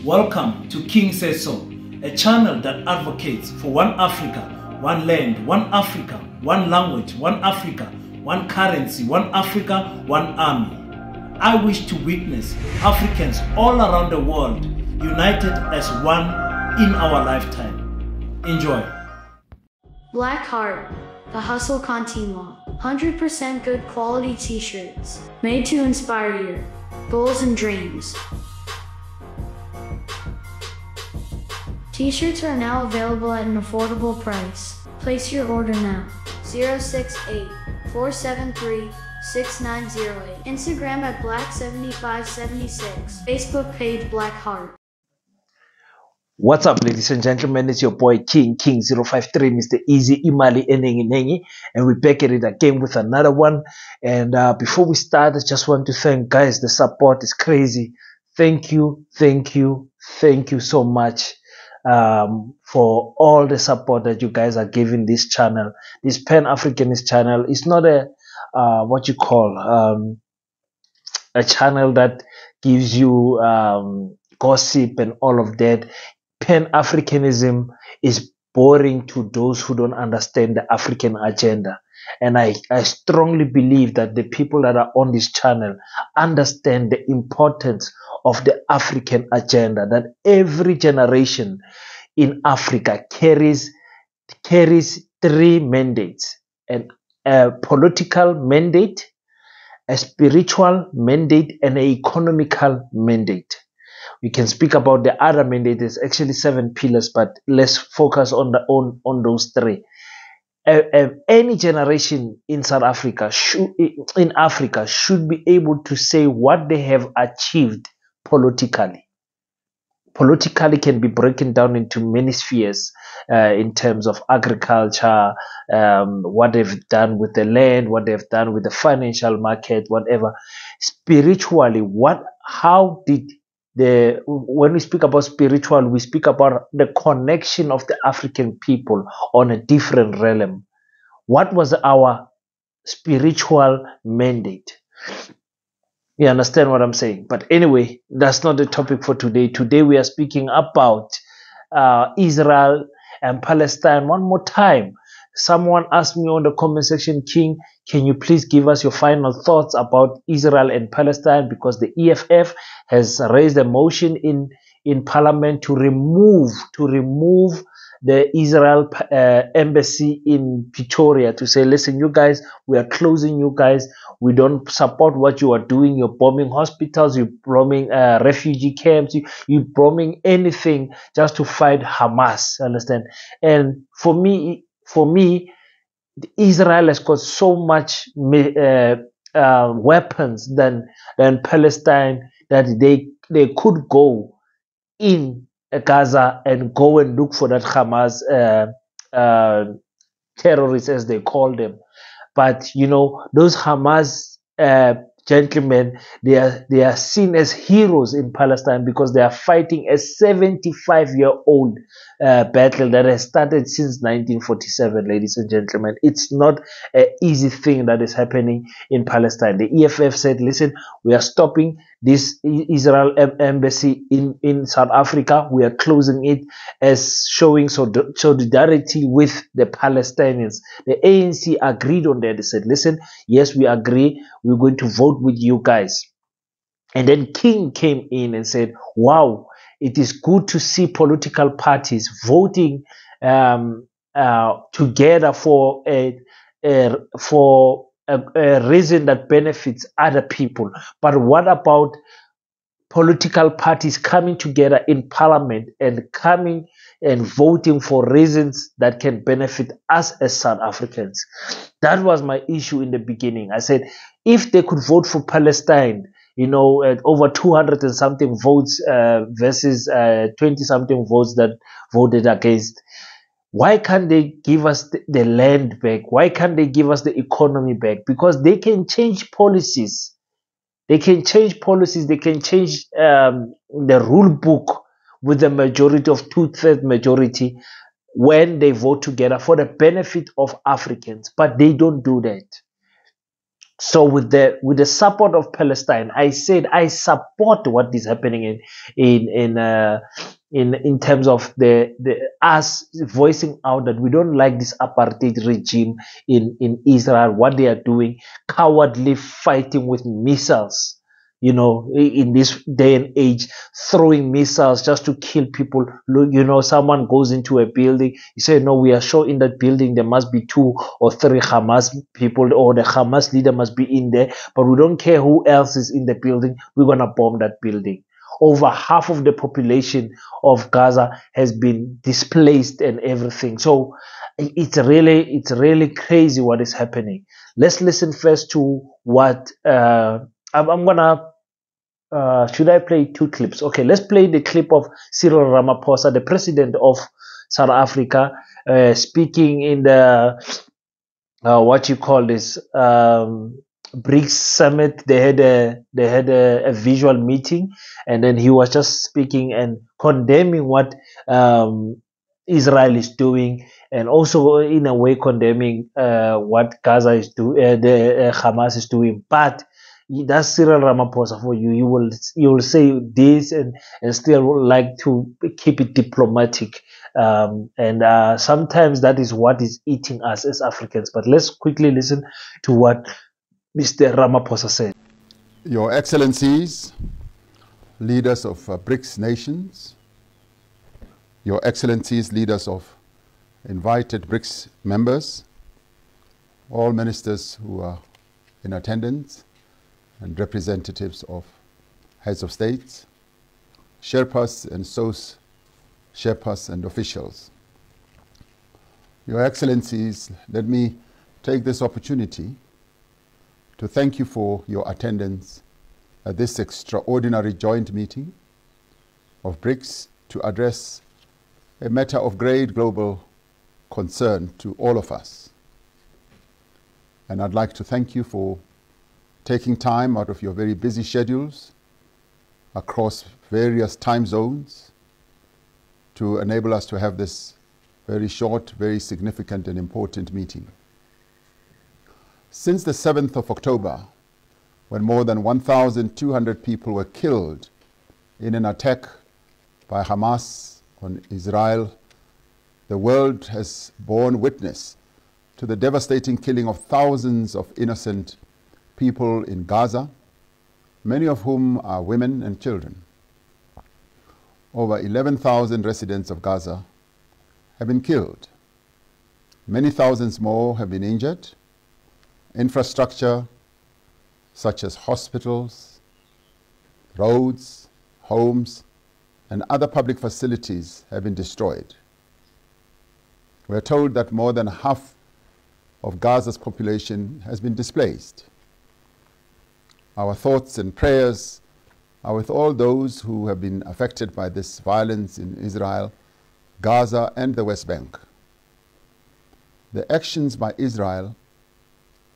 Welcome to King Says So, a channel that advocates for one Africa, one land, one Africa, one language, one Africa, one currency, one Africa, one army. I wish to witness Africans all around the world united as one in our lifetime. Enjoy. Black Heart, the Hustle Continua. 100% good quality t-shirts, made to inspire your goals and dreams. T-shirts are now available at an affordable price. Place your order now. 068-473-6908. Instagram at Black7576. Facebook page Black Heart. What's up, ladies and gentlemen? It's your boy King053, Mr. Easy Imali Enengi, and we're back at it again with another one. And before we start, I just want to thank guys. The support is crazy. Thank you so much for all the support that you guys are giving this channel, this Pan-Africanist channel. It's not a a channel that gives you gossip and all of that. Pan-Africanism is boring to those who don't understand the African agenda. And I strongly believe that the people that are on this channel understand the importance of the African agenda, that every generation in Africa carries three mandates: a political mandate, a spiritual mandate, and an economical mandate. We can speak about the other mandate. There's actually 7 pillars, but let's focus on those 3. Any generation in South Africa should be able to say what they have achieved politically. Politically can be broken down into many spheres in terms of agriculture, what they've done with the land, what they've done with the financial market, whatever. Spiritually, when we speak about spiritual, we speak about the connection of the African people on a different realm. What was our spiritual mandate? You understand what I'm saying? But anyway, that's not the topic for today. Today we are speaking about Israel and Palestine. One more time, someone asked me on the comment section, King, can you please give us your final thoughts about Israel and Palestine? Because the EFF has raised a motion in Parliament to remove the Israel embassy in Pretoria, to say, listen, you guys, we are closing you guys. We don't support what you are doing. You're bombing hospitals, you're bombing refugee camps, you're bombing anything just to fight Hamas. Understand? And for me, Israel has got so much weapons than Palestine that they could go in Gaza and go and look for that Hamas terrorists, as they call them. But you know, those Hamas gentlemen, they are seen as heroes in Palestine because they are fighting a 75-year-old battle that has started since 1947, ladies and gentlemen. It's not an easy thing that is happening in Palestine. The EFF said, listen, we are stopping this Israel embassy in South Africa. We are closing it as showing solidarity with the Palestinians. The ANC agreed on that. They said, listen, yes, we agree. We're going to vote with you guys. And then King came in and said, wow, it is good to see political parties voting together for a reason that benefits other people. But what about political parties coming together in Parliament and coming and voting for reasons that can benefit us as South Africans? That was my issue in the beginning. I said, if they could vote for Palestine, you know, at over 200 and something votes versus 20 something votes that voted against, why can't they give us the land back? Why can't they give us the economy back? Because they can change policies. They can change policies. They can change the rule book with the majority of 2/3 majority when they vote together for the benefit of Africans. But they don't do that. So with the support of Palestine, I said I support what is happening in terms of the us voicing out that we don't like this apartheid regime in Israel, what they are doing, cowardly fighting with missiles. You know, in this day and age, throwing missiles just to kill people. Look, you know, someone goes into a building, you say, no, we are sure in that building there must be 2 or 3 Hamas people, or the Hamas leader must be in there, but we don't care who else is in the building, we're going to bomb that building. Over half of the population of Gaza has been displaced and everything. So it's really crazy what is happening. Let's listen first to what I'm gonna. Should I play 2 clips? Okay, let's play the clip of Cyril Ramaphosa, the president of South Africa, speaking in the what you call this BRICS summit. They had a visual meeting, and then he was just speaking and condemning what Israel is doing, and also in a way condemning what Gaza is doing, the Hamas is doing. But that's Cyril Ramaphosa for you. You will say this and still like to keep it diplomatic. And sometimes that is what is eating us as Africans. But let's quickly listen to what Mr. Ramaphosa said. Your Excellencies, leaders of BRICS nations, Your Excellencies, leaders of invited BRICS members, all ministers who are in attendance, and representatives of heads of states, Sherpas and SOS Sherpas and officials. Your Excellencies, let me take this opportunity to thank you for your attendance at this extraordinary joint meeting of BRICS to address a matter of great global concern to all of us. And I'd like to thank you for taking time out of your very busy schedules across various time zones to enable us to have this very short, very significant and important meeting. Since the 7th of October, when more than 1,200 people were killed in an attack by Hamas on Israel, the world has borne witness to the devastating killing of thousands of innocent people in Gaza, many of whom are women and children. Over 11,000 residents of Gaza have been killed. Many thousands more have been injured. Infrastructure such as hospitals, roads, homes, and other public facilities have been destroyed. We are told that more than half of Gaza's population has been displaced. Our thoughts and prayers are with all those who have been affected by this violence in Israel, Gaza, and the West Bank. The actions by Israel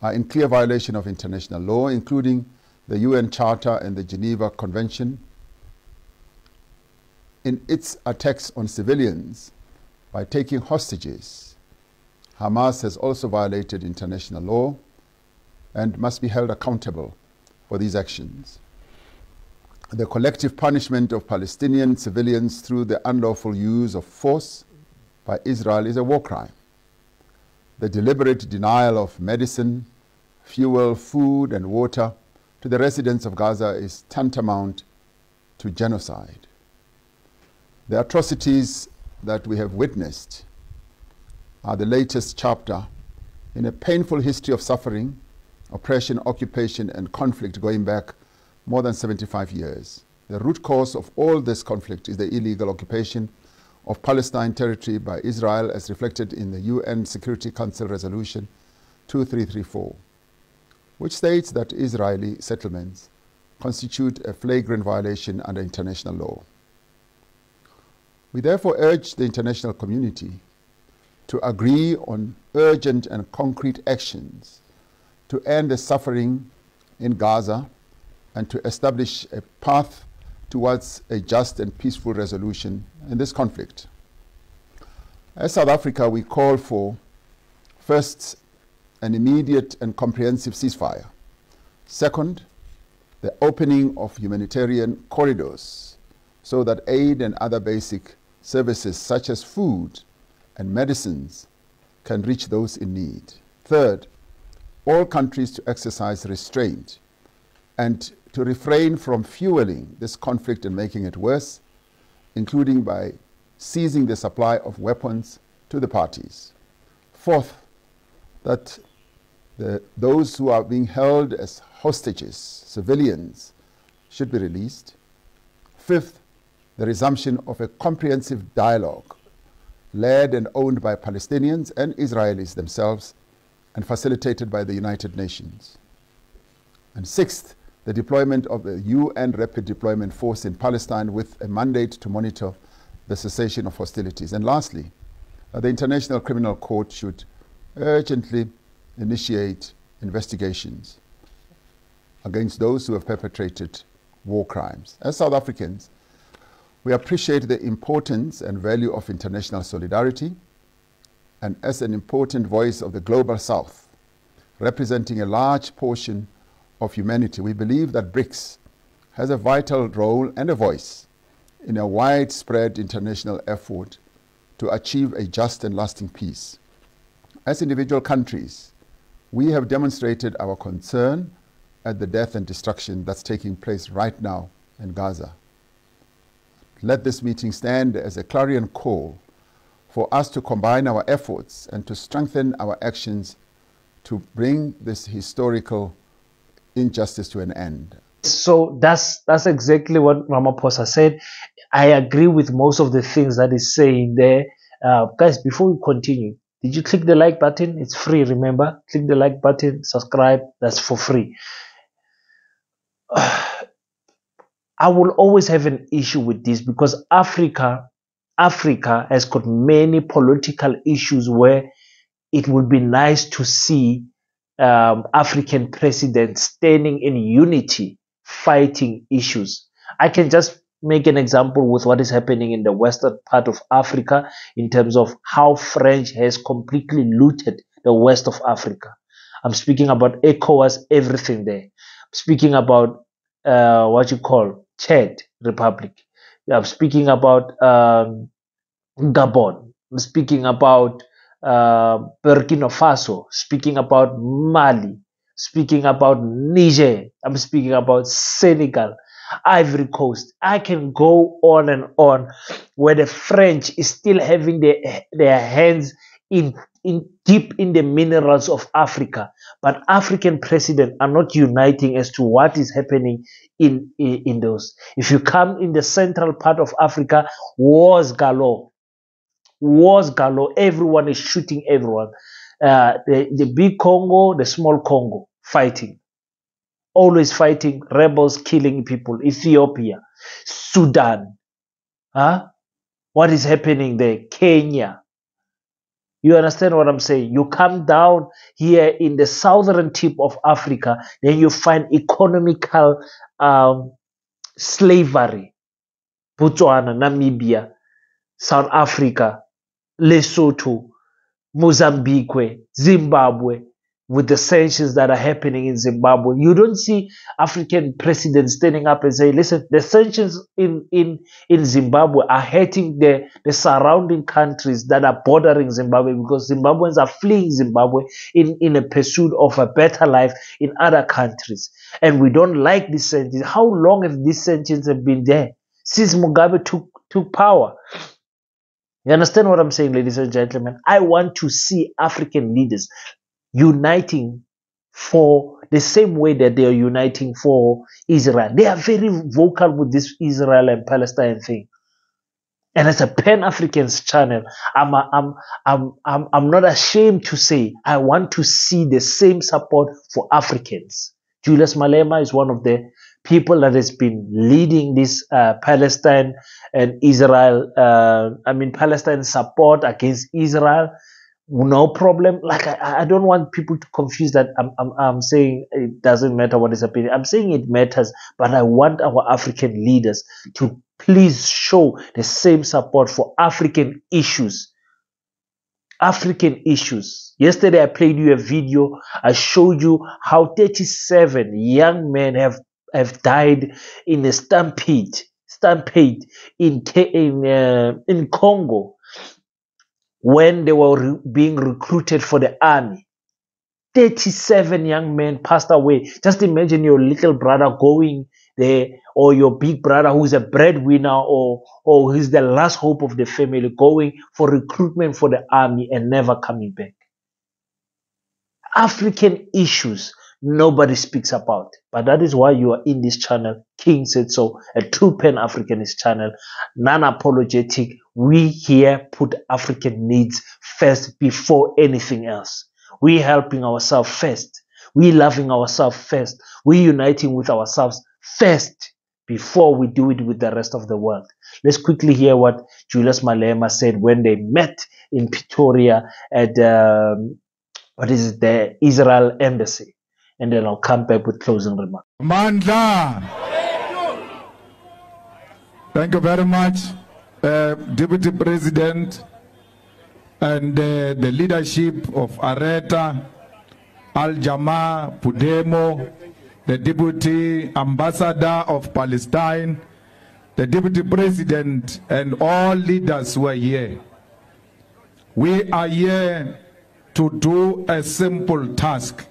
are in clear violation of international law, including the UN Charter and the Geneva Convention. In its attacks on civilians by taking hostages, Hamas has also violated international law and must be held accountable for these actions. The collective punishment of Palestinian civilians through the unlawful use of force by Israel is a war crime. The deliberate denial of medicine, fuel, food, and water to the residents of Gaza is tantamount to genocide. The atrocities that we have witnessed are the latest chapter in a painful history of suffering, oppression, occupation, and conflict going back more than 75 years. The root cause of all this conflict is the illegal occupation of Palestine territory by Israel as reflected in the UN Security Council Resolution 2334, which states that Israeli settlements constitute a flagrant violation under international law. We therefore urge the international community to agree on urgent and concrete actions to end the suffering in Gaza and to establish a path towards a just and peaceful resolution in this conflict. As South Africa, we call for, first, an immediate and comprehensive ceasefire Second, the opening of humanitarian corridors so that aid and other basic services such as food and medicines can reach those in need. Third, all countries to exercise restraint and to refrain from fueling this conflict and making it worse, including by seizing the supply of weapons to the parties. Fourth, that those who are being held as hostages, civilians, should be released. Fifth, the resumption of a comprehensive dialogue led and owned by Palestinians and Israelis themselves and facilitated by the United Nations. And sixth, the deployment of the UN Rapid Deployment Force in Palestine with a mandate to monitor the cessation of hostilities. And lastly, the International Criminal Court should urgently initiate investigations against those who have perpetrated war crimes. As South Africans, we appreciate the importance and value of international solidarity, and as an important voice of the Global South, representing a large portion of humanity, we believe that BRICS has a vital role and a voice in a widespread international effort to achieve a just and lasting peace. As individual countries, we have demonstrated our concern at the death and destruction that's taking place right now in Gaza. Let this meeting stand as a clarion call for us to combine our efforts and to strengthen our actions to bring this historical injustice to an end. So that's exactly what Ramaphosa said. I agree with most of the things that he's saying there. Guys, before we continue, did you click the like button? It's free, remember? Click the like button, subscribe, that's for free. I will always have an issue with this because Africa has got many political issues where it would be nice to see African presidents standing in unity, fighting issues. I can just make an example with what is happening in the western part of Africa in terms of how French has completely looted the west of Africa. I'm speaking about ECOWAS, everything there. I'm speaking about what you call Chad Republic. I'm speaking about Gabon. I'm speaking about Burkina Faso, speaking about Mali, speaking about Niger, I'm speaking about Senegal, Ivory Coast. I can go on and on where the French is still having their hands in deep in the minerals of Africa, but African presidents are not uniting as to what is happening in those. If you come in the central part of Africa, wars galore. Wars galore. Everyone is shooting everyone. The big Congo, the small Congo, fighting. Always fighting, rebels killing people. Ethiopia, Sudan. What is happening there? Kenya. You understand what I'm saying? You come down here in the southern tip of Africa, then you find economical slavery. Botswana, Namibia, South Africa, Lesotho, Mozambique, Zimbabwe, with the sanctions that are happening in Zimbabwe. You don't see African presidents standing up and say, listen, the sanctions in Zimbabwe are hurting the surrounding countries that are bordering Zimbabwe because Zimbabweans are fleeing Zimbabwe in a pursuit of a better life in other countries. And we don't like these sanctions. How long have these sanctions have been there? Since Mugabe took power. You understand what I'm saying, ladies and gentlemen? I want to see African leaders uniting for the same way that they are uniting for Israel. They are very vocal with this Israel and Palestine thing. And as a Pan-Africans channel, I'm not ashamed to say I want to see the same support for Africans. Julius Malema is one of the people that has been leading this Palestine and Israel, Palestine support against Israel. No problem. Like I don't want people to confuse that I'm saying it doesn't matter what is happening. I'm saying it matters, but I want our African leaders to please show the same support for African issues. African issues. Yesterday I played you a video. I showed you how 37 young men have died in a stampede in Congo when they were being recruited for the army. 37 young men passed away. Just imagine your little brother going there, or your big brother who's a breadwinner, or who's the last hope of the family, going for recruitment for the army and never coming back. African issues nobody speaks about, but that is why you are in this channel, King Said So, a true Pan-Africanist channel, non-apologetic. We here put African needs first before anything else. We helping ourselves first. We loving ourselves first. We uniting with ourselves first before we do it with the rest of the world. Let's quickly hear what Julius Malema said when they met in Pretoria at the Israel embassy, and then I'll come back with closing remarks. Mandla. Thank you very much, Deputy President, and the leadership of Areta, Al Jama, Pudemo, the Deputy Ambassador of Palestine, the Deputy President, and all leaders who are here. We are here to do a simple task,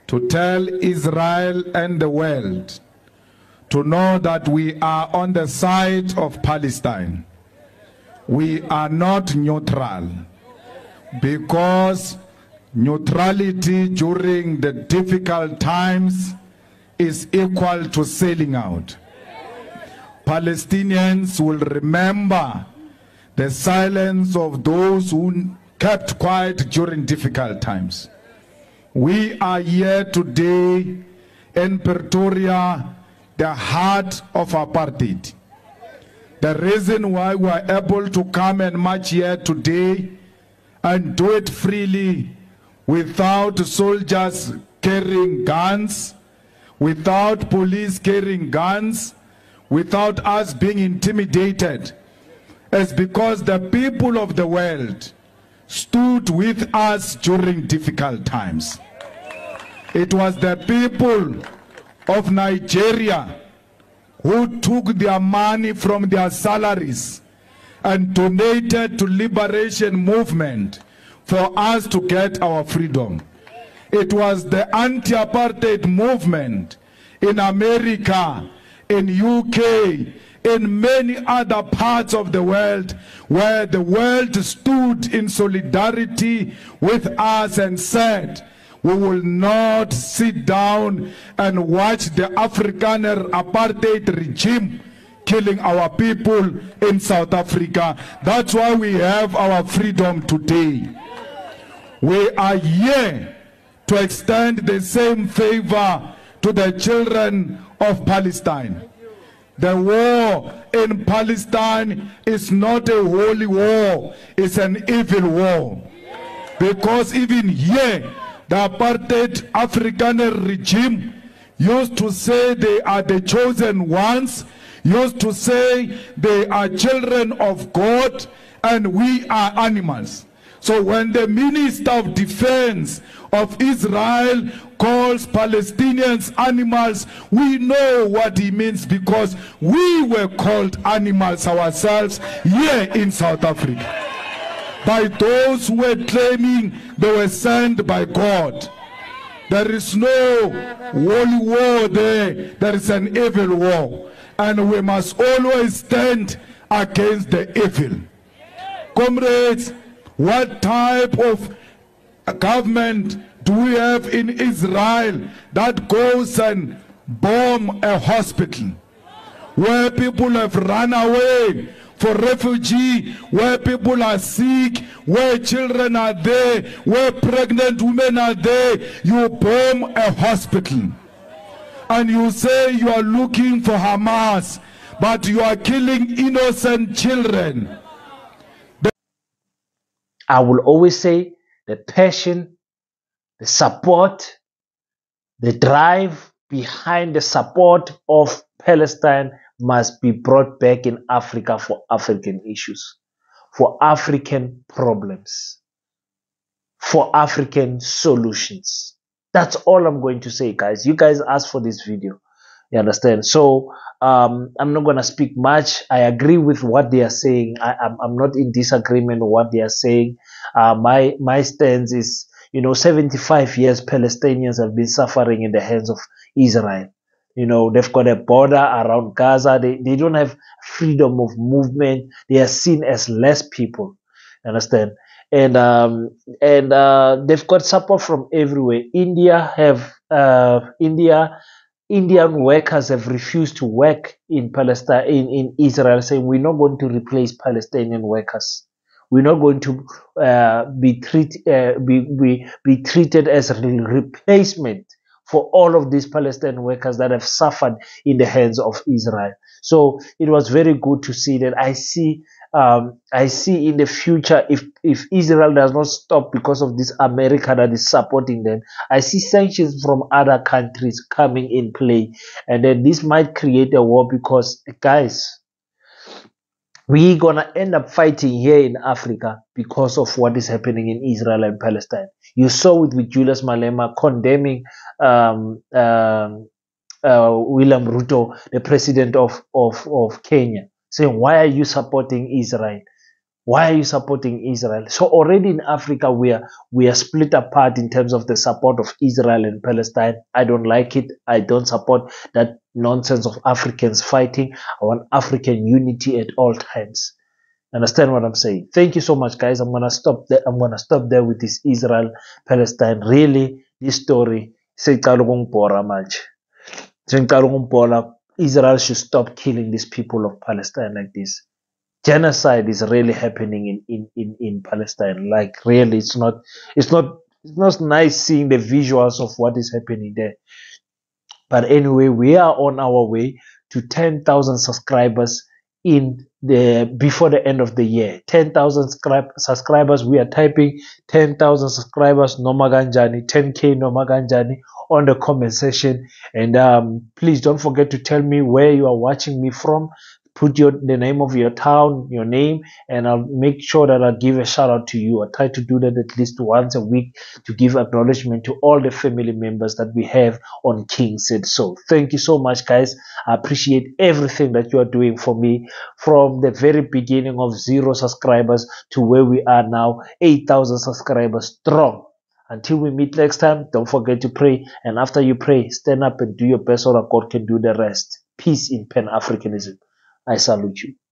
to tell Israel and the world to know that we are on the side of Palestine. We are not neutral, because neutrality during the difficult times is equal to selling out. Palestinians will remember the silence of those who kept quiet during difficult times. We are here today in Pretoria, the heart of apartheid. The reason why we are able to come and march here today and do it freely, without soldiers carrying guns, without police carrying guns, without us being intimidated, is because the people of the world stood with us during difficult times. It was the people of Nigeria who took their money from their salaries and donated to liberation movement for us to get our freedom. It was the anti-apartheid movement in America, in UK, in many other parts of the world, where the world stood in solidarity with us and said, we will not sit down and watch the Afrikaner apartheid regime killing our people in South Africa. That's why we have our freedom today. We are here to extend the same favor to the children of Palestine. The war in Palestine is not a holy war, it's an evil war. Because even here, the apartheid Afrikaner regime used to say they are the chosen ones, used to say they are children of God and we are animals. So when the Minister of Defense of Israel calls Palestinians animals, we know what he means, because we were called animals ourselves here in South Africa by those who were claiming they were sent by God. There is no holy war there, there is an evil war, and we must always stand against the evil. Comrades, what type of government do we have in Israel that goes and bomb a hospital where people have run away for refugee, where people are sick, where children are there, where pregnant women are there? You bomb a hospital and you say you are looking for Hamas, but you are killing innocent children. I will always say the passion, the support, the drive behind the support of Palestine must be brought back in Africa for African issues, for African problems. for African solutions. That's all I'm going to say, guys. You guys asked for this video. You understand? So I'm not gonna speak much. I agree with what they are saying. I'm not in disagreement with what they are saying. My stance is, 75 years Palestinians have been suffering in the hands of Israel. They've got a border around Gaza. They don't have freedom of movement. They are seen as less people. Understand? And they've got support from everywhere. Indian workers have refused to work in Palestine, in Israel, saying we're not going to replace Palestinian workers. We're not going to be treated as a replacement for all of these Palestinian workers that have suffered in the hands of Israel. So it was very good to see that. I see in the future, if Israel does not stop because of this America that is supporting them, I see sanctions from other countries coming in play, and then this might create a war because, guys, we're gonna end up fighting here in Africa because of what is happening in Israel and Palestine. You saw it with Julius Malema condemning William Ruto, the president of Kenya, saying, why are you supporting Israel? Why are you supporting Israel? So already in Africa, we are split apart in terms of the support of Israel and Palestine. I don't like it. I don't support that nonsense of Africans fighting. I want African unity at all times. Understand what I'm saying? Thank you so much, guys. I'm gonna stop there. I'm gonna stop there with this Israel Palestine. Really, this story. Israel should stop killing these people of Palestine like this. Genocide is really happening in Palestine. Like, really, it's not nice seeing the visuals of what is happening there. But anyway, we are on our way to 10,000 subscribers before the end of the year. 10,000 subscribers. We are typing 10,000 subscribers Nomaganjani, 10k Nomaganjani on the comment section. And please don't forget to tell me where you are watching me from. Put the name of your town, your name, and I'll make sure that I give a shout out to you. I try to do that at least once a week to give acknowledgement to all the family members that we have on King Said So. Thank you so much, guys. I appreciate everything that you are doing for me from the very beginning of 0 subscribers to where we are now, 8,000 subscribers strong. Until we meet next time, don't forget to pray. And after you pray, stand up and do your best so that God can do the rest. Peace in Pan-Africanism. I salute you.